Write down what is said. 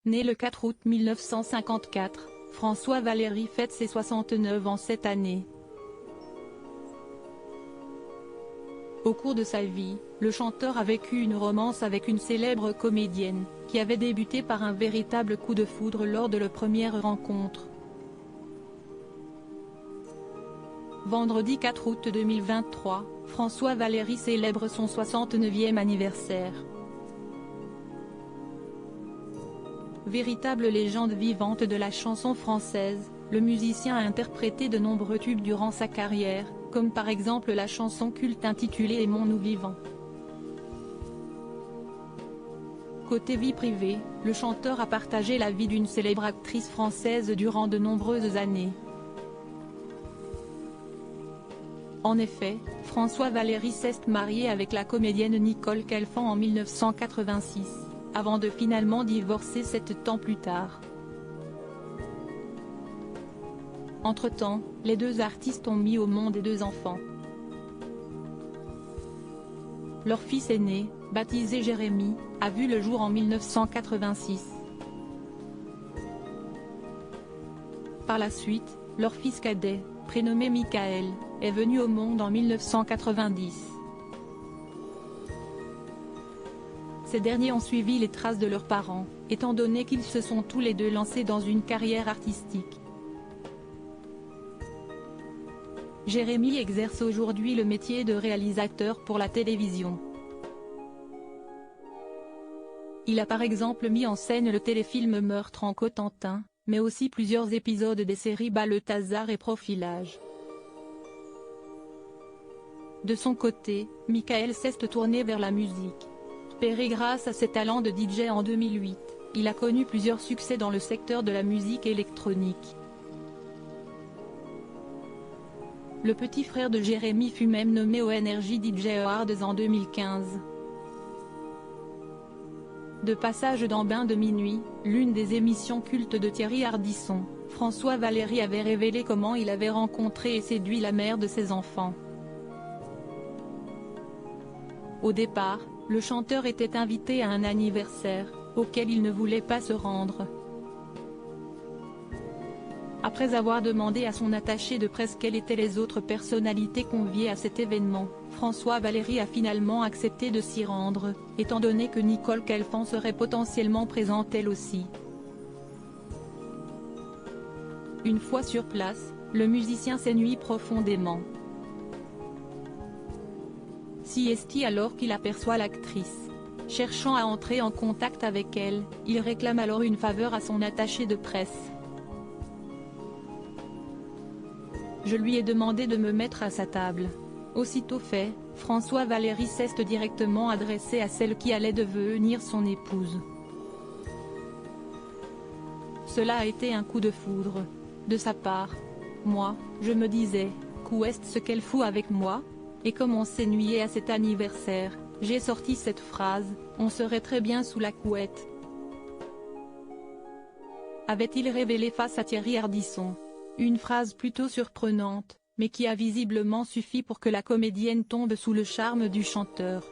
Né le 4 août 1954, François Valéry fête ses 69 ans cette année. Au cours de sa vie, le chanteur a vécu une romance avec une célèbre comédienne, qui avait débuté par un véritable coup de foudre lors de leur première rencontre. Vendredi 4 août 2023, François Valéry célèbre son 69e anniversaire. Véritable légende vivante de la chanson française, le musicien a interprété de nombreux tubes durant sa carrière, comme par exemple la chanson culte intitulée Aimons-nous vivants. Côté vie privée, le chanteur a partagé la vie d'une célèbre actrice française durant de nombreuses années. En effet, François Valéry s'est marié avec la comédienne Nicole Calfan en 1986, avant de finalement divorcer 7 ans plus tard. Entre-temps, les deux artistes ont mis au monde 2 enfants. Leur fils aîné, baptisé Jérémy, a vu le jour en 1986. Par la suite, leur fils cadet, prénommé Michael, est venu au monde en 1990. Ces derniers ont suivi les traces de leurs parents, étant donné qu'ils se sont tous les deux lancés dans une carrière artistique. Jérémy exerce aujourd'hui le métier de réalisateur pour la télévision. Il a par exemple mis en scène le téléfilm Meurtre en Cotentin, mais aussi plusieurs épisodes des séries Balthazar et Profilage. De son côté, Michael s'est tourné vers la musique. Repéré grâce à ses talents de DJ en 2008, il a connu plusieurs succès dans le secteur de la musique électronique. Le petit frère de Jérémy fut même nommé aux Energy DJ Awards en 2015. De passage dans Bain de minuit, l'une des émissions cultes de Thierry Ardisson, François Valéry avait révélé comment il avait rencontré et séduit la mère de ses enfants. Au départ, le chanteur était invité à un anniversaire, auquel il ne voulait pas se rendre. Après avoir demandé à son attaché de presse quelles étaient les autres personnalités conviées à cet événement, François Valéry a finalement accepté de s'y rendre, étant donné que Nicole Calfan serait potentiellement présente elle aussi. Une fois sur place, le musicien s'ennuie profondément. Siesti alors qu'il aperçoit l'actrice. Cherchant à entrer en contact avec elle, il réclame alors une faveur à son attaché de presse. Je lui ai demandé de me mettre à sa table. Aussitôt fait, François Valéry s'est directement adressé à celle qui allait devenir son épouse. Cela a été un coup de foudre. De sa part. Moi, je me disais, qu'est-ce qu'elle fout avec moi? Et comme on s'ennuyait à cet anniversaire, j'ai sorti cette phrase, on serait très bien sous la couette. Avait-il révélé face à Thierry Ardisson. Une phrase plutôt surprenante, mais qui a visiblement suffi pour que la comédienne tombe sous le charme du chanteur.